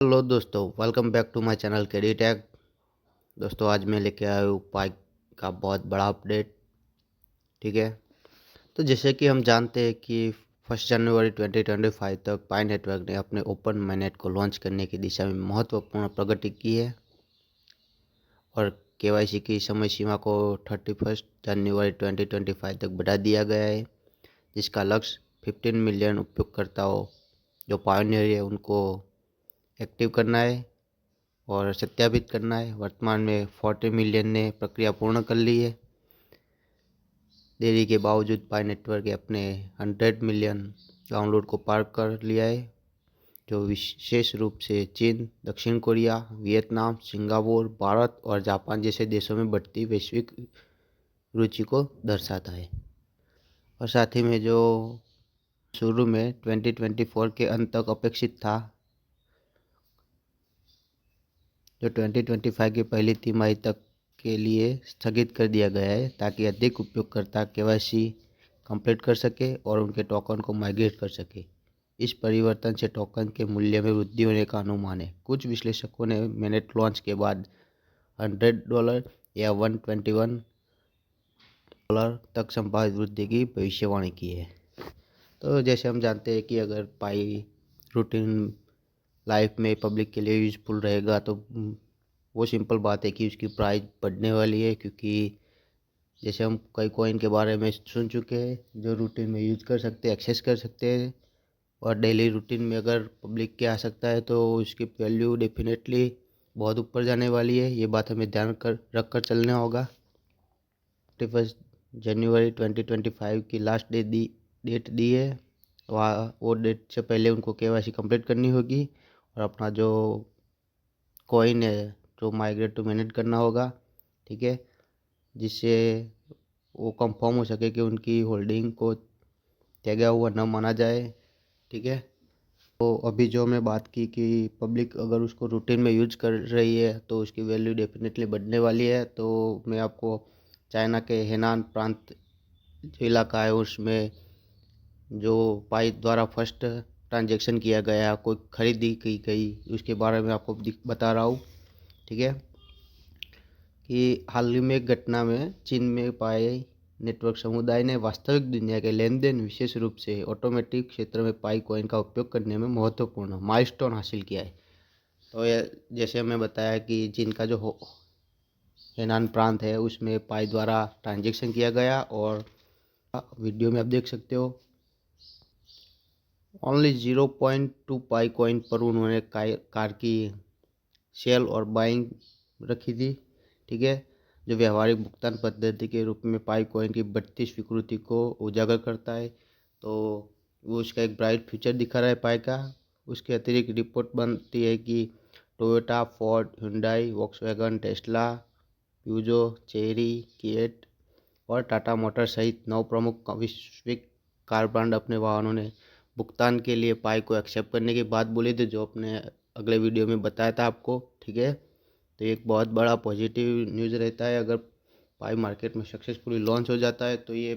Hello दोस्तों, welcome back to my channel कैडी टैग। दोस्तों, आज मैं लेके आया हूँ पाई का बहुत बड़ा अपडेट। ठीक है, तो जैसे कि हम जानते हैं कि 1 जनवरी 2025 तक पाई नेटवर्क ने अपने ओपन mainnet को लॉन्च करने की दिशा में महत्वपूर्ण प्रगति की है और केवाईसी की समय सीमा को 31 जनवरी 2025 तक बढ़ा दिया गया है, जिसका लक्ष्य 15 मिलियन उपयोगकर्ताओं जो पायोनियर है उनको एक्टिव करना है और सत्यापित करना है। वर्तमान में 40 मिलियन ने प्रक्रिया पूर्ण कर ली है। देरी के बावजूद पाई नेटवर्क ने अपने 100 मिलियन डाउनलोड को पार कर लिया है, जो विशेष रूप से चीन, दक्षिण कोरिया, वियतनाम, सिंगापुर, भारत और जापान जैसे देशों में बढ़ती वैश्विक रुचि को दर्शाता है। और साथ ही में जो शुरू में 2024 के अंत तक अपेक्षित था, जो 2025 की पहली तिमाही तक के लिए स्थगित कर दिया गया है, ताकि अधिक उपयोगकर्ता केवाईसी कंप्लीट कर सके और उनके टोकन को माइग्रेट कर सके। इस परिवर्तन से टोकन के मूल्य में वृद्धि होने का अनुमान है। कुछ विश्लेषकों ने mainnet लॉन्च के बाद $100 या $121 तक संभावित वृद्धि की भविष्यवाणी की है। तो जैसे हम जानते हैं कि अगर पाई रूटीन लाइफ में पब्लिक के लिए यूजफुल रहेगा तो वो सिंपल बात है कि उसकी प्राइस बढ़ने वाली है, क्योंकि जैसे हम कई कॉइन के बारे में सुन चुके हैं जो रूटीन में यूज कर सकते हैं, एक्सेस कर सकते हैं, और डेली रूटीन में अगर पब्लिक के आ सकता है तो उसकी वैल्यू डेफिनेटली बहुत ऊपर जाने वाली है। ये बात हमें ध्यान रख कर चलना होगा। 31 जनवरी 2025 की लास्ट डेट दी है। वहाँ वो डेट से पहले उनको केवाईसी कंप्लीट करनी होगी और अपना जो कॉइन है जो माइग्रेट टू mainnet करना होगा। ठीक है, जिससे वो कंफर्म हो सके कि उनकी होल्डिंग को त्यागा हुआ न माना जाए। ठीक है, तो अभी जो मैं बात की कि पब्लिक अगर उसको रूटीन में यूज कर रही है तो उसकी वैल्यू डेफिनेटली बढ़ने वाली है। तो मैं आपको चाइना के हेनान प्रांत जो इलाका है उसमें जो पाई द्वारा फर्स्ट ट्रांजैक्शन किया गया, कोई खरीदी की गई, उसके बारे में आपको बता रहा हूँ। ठीक है, कि हाल ही में एक घटना में चीन में पाई नेटवर्क समुदाय ने वास्तविक दुनिया के लेन देन, विशेष रूप से ऑटोमेटिक क्षेत्र में पाई कॉइन का उपयोग करने में महत्वपूर्ण माइलस्टोन हासिल किया है। तो ये जैसे हमें बताया कि चीन का जो हेनान प्रांत है उसमें पाई द्वारा ट्रांजैक्शन किया गया, और वीडियो में आप देख सकते हो ओनली 0.2 पाई कॉइन पर उन्होंने कार की सेल और बाइंग रखी थी। ठीक है, जो व्यवहारिक भुगतान पद्धति के रूप में पाई कॉइन की बढ़ती स्वीकृति को उजागर करता है। तो वो उसका एक ब्राइट फ्यूचर दिखा रहा है पाई का। उसके अतिरिक्त रिपोर्ट बनती है कि Toyota, Ford, Hyundai, Volkswagen, Tesla, Peugeot, Chery, किएट और टाटा मोटर सहित 9 प्रमुख वैश्विक कार ब्रांड अपने वाहनों ने भुगतान के लिए पाई को एक्सेप्ट करने की बात बोली थी, जो अपने अगले वीडियो में बताया था आपको। ठीक है, तो एक बहुत बड़ा पॉजिटिव न्यूज़ रहता है अगर पाई मार्केट में सक्सेसफुली लॉन्च हो जाता है। तो ये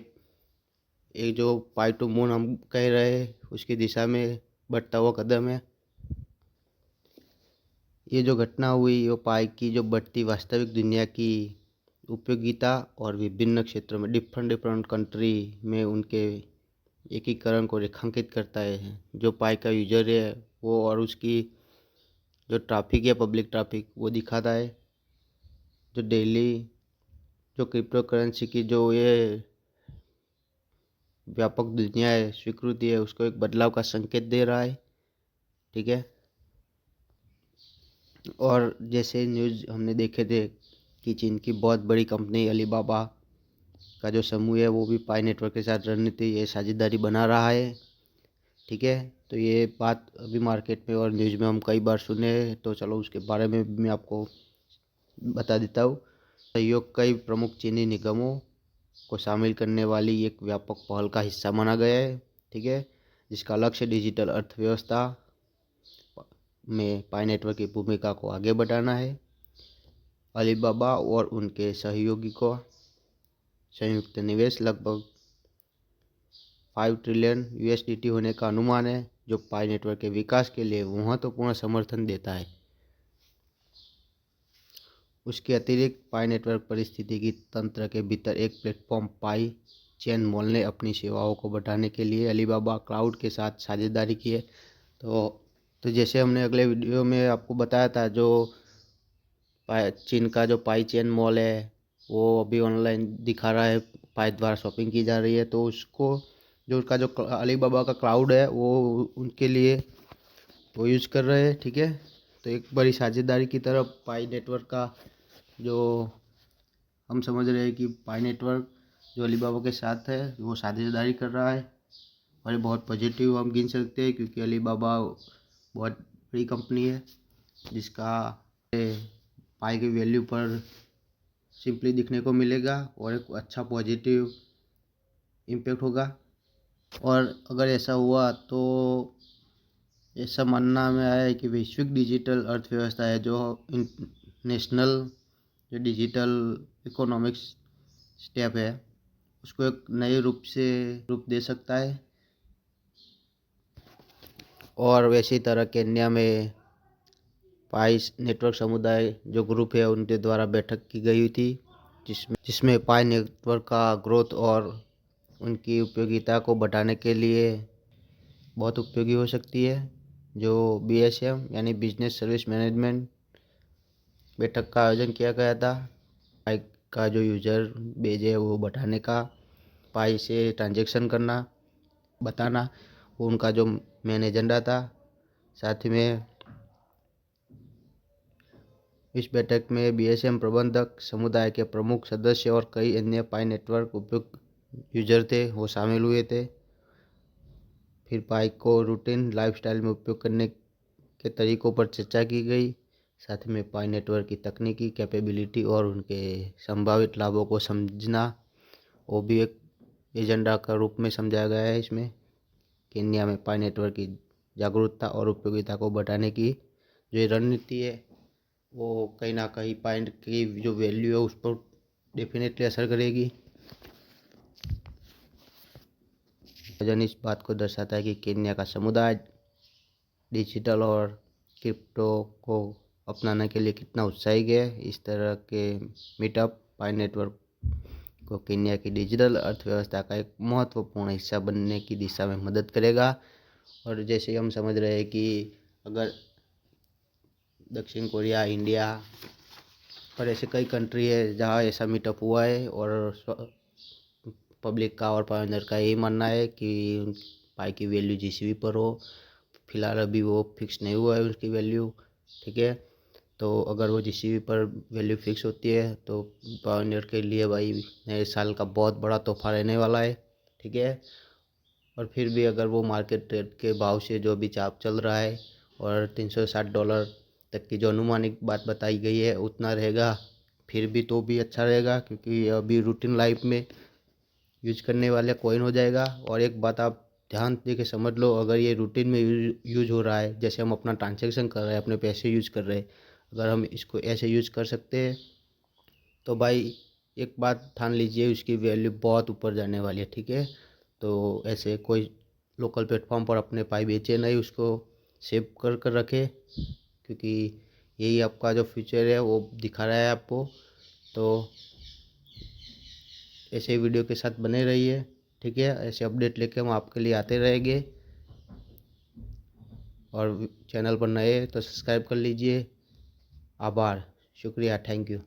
एक जो पाई टू मून हम कह रहे हैं उसकी दिशा में बढ़ता हुआ कदम है। ये जो घटना हुई वो पाई की जो बढ़ती वास्तविक दुनिया की उपयोगिता और विभिन्न क्षेत्रों में डिफरेंट कंट्री में उनके एकीकरण को रेखांकित करता है। जो पाई का यूजर है वो और उसकी जो ट्रैफिक है, पब्लिक ट्रैफिक, वो दिखाता है। जो डेली जो क्रिप्टो करेंसी की जो ये व्यापक दुनिया है, स्वीकृति है, उसको एक बदलाव का संकेत दे रहा है। ठीक है, और जैसे न्यूज़ हमने देखे थे कि चीन की बहुत बड़ी कंपनी अलीबाबा का जो समूह है वो भी पाई नेटवर्क के साथ रणनीति ये साझेदारी बना रहा है। ठीक है, तो ये बात अभी मार्केट में और न्यूज़ में हम कई बार सुने, तो चलो उसके बारे में भी मैं आपको बता देता हूँ। सहयोग कई प्रमुख चीनी निगमों को शामिल करने वाली एक व्यापक पहल का हिस्सा माना गया है। ठीक है, जिसका लक्ष्य डिजिटल अर्थव्यवस्था में पाई नेटवर्क की भूमिका को आगे बढ़ाना है। अलीबाबा और उनके सहयोगी को संयुक्त निवेश लगभग 5 ट्रिलियन यूएसडीटी होने का अनुमान है, जो पाई नेटवर्क के विकास के लिए महत्वपूर्ण समर्थन देता है। उसके अतिरिक्त पाई नेटवर्क पारिस्थितिकी तंत्र के भीतर एक प्लेटफॉर्म पाई चेन मॉल ने अपनी सेवाओं को बढ़ाने के लिए अलीबाबा क्लाउड के साथ साझेदारी की है। तो जैसे हमने अगले वीडियो में आपको बताया था, जो चीन का जो पाई चेन मॉल है वो अभी ऑनलाइन दिखा रहा है, पाई द्वारा शॉपिंग की जा रही है, तो उसको जो उसका जो अलीबाबा का क्लाउड है वो उनके लिए वो यूज़ कर रहे हैं। ठीक है, तो एक बड़ी साझेदारी की तरफ पाई नेटवर्क का जो हम समझ रहे हैं कि पाई नेटवर्क जो अलीबाबा के साथ है वो साझेदारी कर रहा है, और ये बहुत पॉजिटिव हम गिन सकते हैं, क्योंकि अलीबाबा बहुत बड़ी कंपनी है जिसका पाई की वैल्यू पर सिंपली दिखने को मिलेगा और एक अच्छा पॉजिटिव इम्पेक्ट होगा। और अगर ऐसा हुआ तो ऐसा मानना में आया है कि वैश्विक डिजिटल अर्थव्यवस्था है जो नेशनल जो डिजिटल इकोनॉमिक्स स्टेप है उसको एक नए रूप दे सकता है। और वैसी तरह केन्या में पाई नेटवर्क समुदाय जो ग्रुप है उनके द्वारा बैठक की गई थी, जिसमें पाई नेटवर्क का ग्रोथ और उनकी उपयोगिता को बढ़ाने के लिए बहुत उपयोगी हो सकती है। जो बीएसएम यानी बिजनेस सर्विस मैनेजमेंट बैठक का आयोजन किया गया था, पाई का जो यूजर बेस है वो बढ़ाने का, पाई से ट्रांजैक्शन करना बताना, वो उनका जो मेन एजेंडा था। साथ ही में इस बैठक में बीएसएम प्रबंधक, समुदाय के प्रमुख सदस्य और कई अन्य पाई नेटवर्क उपयुक्त यूजर थे, वो शामिल हुए थे। फिर पाई को रूटीन लाइफस्टाइल में उपयोग करने के तरीकों पर चर्चा की गई। साथ में पाई नेटवर्क की तकनीकी कैपेबिलिटी और उनके संभावित लाभों को समझना, वो भी एक एजेंडा का रूप में समझाया गया है। इसमें केन्या में पाई नेटवर्क की जागरूकता और उपयोगिता को बढ़ाने की जो ये रणनीति है वो कहीं ना कहीं पाई की जो वैल्यू है उस पर डेफिनेटली असर करेगी। वजन इस बात को दर्शाता है कि केन्या का समुदाय डिजिटल और क्रिप्टो को अपनाने के लिए कितना उत्साही है। इस तरह के मीटअप पाई नेटवर्क को केन्या की डिजिटल अर्थव्यवस्था का एक महत्वपूर्ण हिस्सा बनने की दिशा में मदद करेगा। और जैसे हम समझ रहे हैं कि अगर दक्षिण कोरिया, इंडिया और ऐसे कई कंट्री है जहाँ ऐसा मीटअप हुआ है, और पब्लिक का और पायोनियर का यही मानना है कि पाई की वैल्यू जीसीबी पर हो। फिलहाल अभी वो फिक्स नहीं हुआ है उसकी वैल्यू। ठीक है, तो अगर वो जीसीबी पर वैल्यू फिक्स होती है तो पायोनियर के लिए भाई नए साल का बहुत बड़ा तोहफा रहने वाला है। ठीक है, और फिर भी अगर वो मार्केट रेट के भाव से जो अभी चाप चल रहा है और $360 तक की जो अनुमानित बात बताई गई है उतना रहेगा, फिर भी तो भी अच्छा रहेगा, क्योंकि अभी रूटीन लाइफ में यूज करने वाले कॉइन हो जाएगा। और एक बात आप ध्यान दे के समझ लो, अगर ये रूटीन में यूज हो रहा है, जैसे हम अपना ट्रांजैक्शन कर रहे हैं, अपने पैसे यूज कर रहे हैं, अगर हम इसको ऐसे यूज कर सकते हैं तो भाई एक बात ठान लीजिए उसकी वैल्यू बहुत ऊपर जाने वाली है। ठीक है, तो ऐसे कोई लोकल प्लेटफॉर्म पर अपने पाई बेचे नहीं, उसको सेव कर कर रखे, क्योंकि यही आपका जो फ्यूचर है वो दिखा रहा है आपको। तो ऐसे वीडियो के साथ बने रहिए। ठीक है, ऐसे अपडेट लेके हम आपके लिए आते रहेंगे। और चैनल पर नए तो सब्सक्राइब कर लीजिए। आभार, शुक्रिया, थैंक यू।